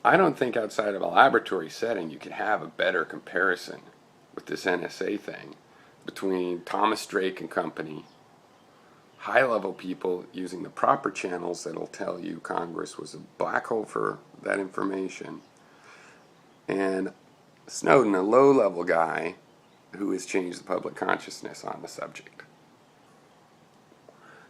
I don't think outside of a laboratory setting you can have a better comparison with this NSA thing between Thomas Drake and company, high-level people using the proper channels that'll tell you Congress was a black hole for that information, and Snowden, a low-level guy who has changed the public consciousness on the subject.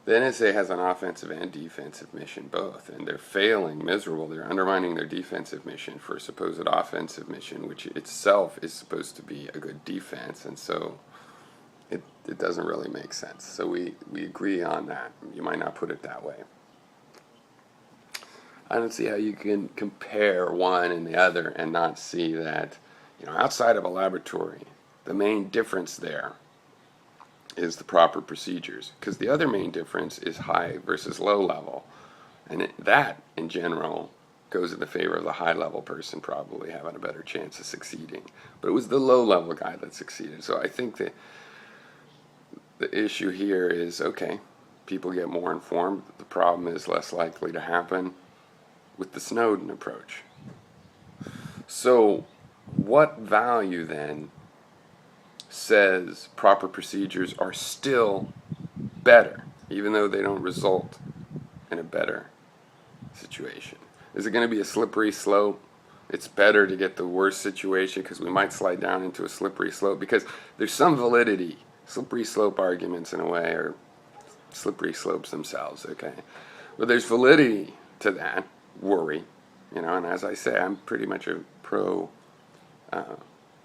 The NSA has an offensive and defensive mission both, and they're failing miserable. They're undermining their defensive mission for a supposed offensive mission, which itself is supposed to be a good defense, and so it doesn't really make sense. So we agree on that. You might not put it that way. I don't see how you can compare one and the other and not see that, outside of a laboratory, the main difference there is the proper procedures, because the other main difference is high versus low level, and that in general goes in the favor of the high level person probably having a better chance of succeeding, but it was the low level guy that succeeded. So I think that the issue here is, okay, people get more informed. The problem is less likely to happen with the Snowden approach. So what value then says proper procedures are still better, even though they don't result in a better situation? Is it going to be a slippery slope? It's better to get the worst situation because we might slide down into a slippery slope, because there's some validity. Slippery slope arguments in a way are slippery slopes themselves, okay? But there's validity to that worry, and as I say, I'm pretty much a pro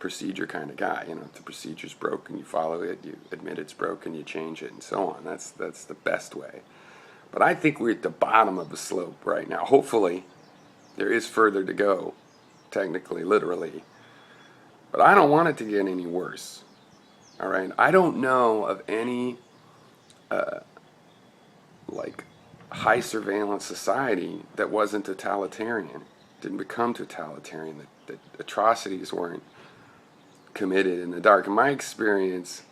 procedure kind of guy. If the procedure's broken, you follow it, you admit it's broken, you change it, and so on. That's the best way. But I think we're at the bottom of the slope right now. Hopefully, there is further to go, technically, literally. But I don't want it to get any worse. All right? I don't know of any high surveillance society that wasn't totalitarian, didn't become totalitarian, that atrocities weren't committed in the dark. In my experience,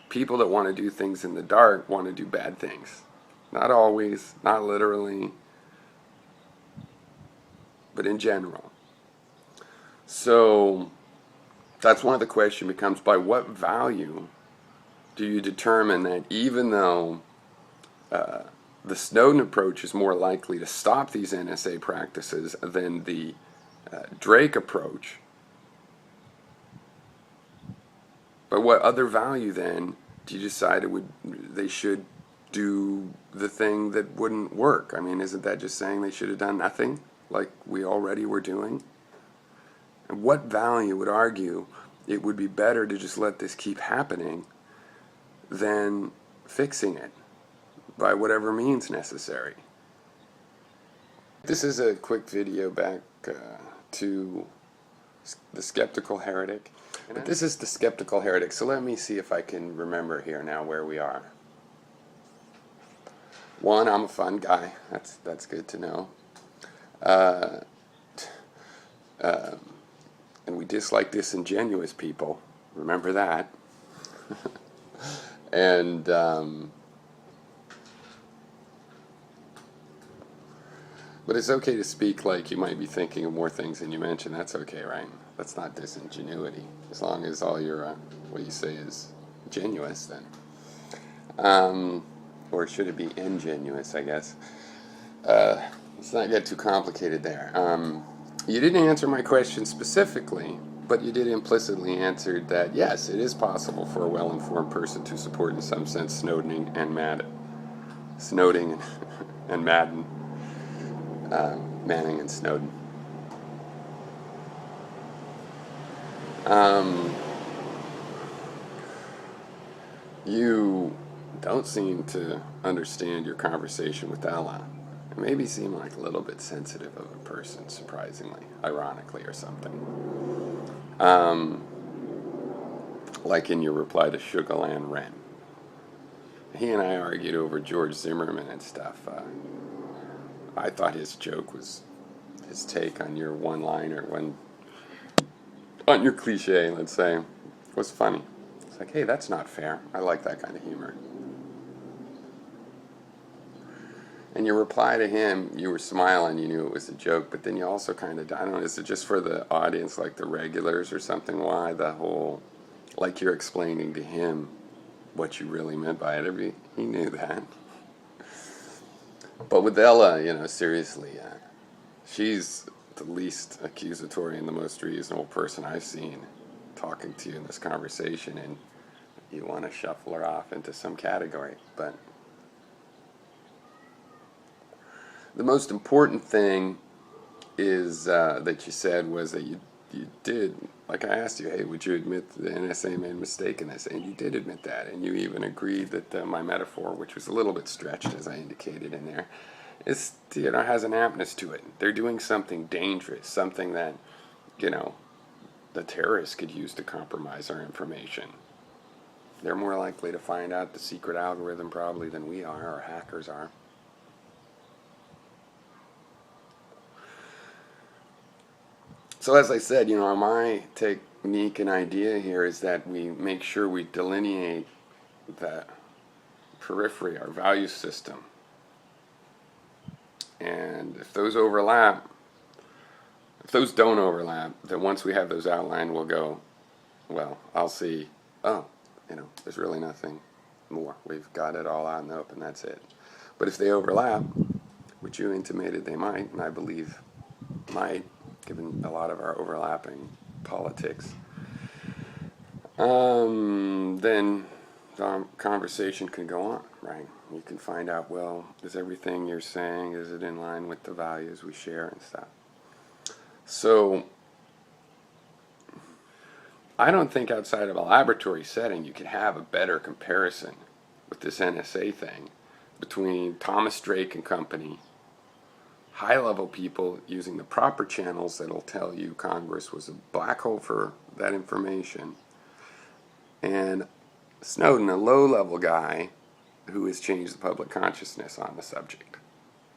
people that want to do things in the dark want to do bad things. Not always, not literally, but in general. So that's one of the questions becomes, by what value do you determine that even though the Snowden approach is more likely to stop these NSA practices than the Drake approach, but what other value then do you decide they should do the thing that wouldn't work? I mean, isn't that just saying they should have done nothing like we already were doing? And what value would argue it would be better to just let this keep happening than fixing it by whatever means necessary? This is a quick video back to The Skeptical Heretic. But this is The Skeptical Heretic, so let me see if I can remember here now where we are. One, I'm a fun guy. That's good to know. And we dislike disingenuous people. Remember that. And but it's okay to speak like you might be thinking of more things than you mentioned. That's okay, right? That's not disingenuity. As long as all your what you say is genuous, then. Or should it be ingenuous, I guess? Let's not get too complicated there. You didn't answer my question specifically, but you did implicitly answer that, yes, it is possible for a well-informed person to support, in some sense, Snowdening and Madden. Manning and Snowden. You don't seem to understand your conversation with Ella. It made me seem like a little bit sensitive of a person, surprisingly, ironically or something. Like in your reply to Sugarland Wren. He and I argued over George Zimmerman and stuff. I thought his joke was, his take on your one-liner, on your cliche, let's say, was funny. It's like, hey, that's not fair. I like that kind of humor. And your reply to him, you were smiling, you knew it was a joke, but then you also kind of, I don't know, is it just for the audience, like the regulars or something? Why the whole, like you're explaining to him what you really meant by it? He knew that. But with Ella, seriously, she's the least accusatory and the most reasonable person I've seen talking to you in this conversation, and you want to shuffle her off into some category. But the most important thing is that you said was that you did, like I asked you, hey, would you admit the NSA made a mistake in this? And you did admit that, and you even agreed that my metaphor, which was a little bit stretched as I indicated in there, is has an aptness to it. They're doing something dangerous, something that the terrorists could use to compromise our information. They're more likely to find out the secret algorithm probably than we are, or hackers are. So as I said, my technique and idea here is that we make sure we delineate the periphery, our value system. And if those overlap, if those don't overlap, then once we have those outlined, we'll go, well, I'll see, there's really nothing more. We've got it all out in the open, that's it. But if they overlap, which you intimated they might, and I believe might, given a lot of our overlapping politics, then the conversation can go on, right? You can find out, well, is everything you're saying, is it in line with the values we share and stuff? So I don't think outside of a laboratory setting you can have a better comparison with this NSA thing between Thomas Drake and company, high-level people using the proper channels that'll tell you Congress was a black hole for that information, and Snowden, a low-level guy who has changed the public consciousness on the subject.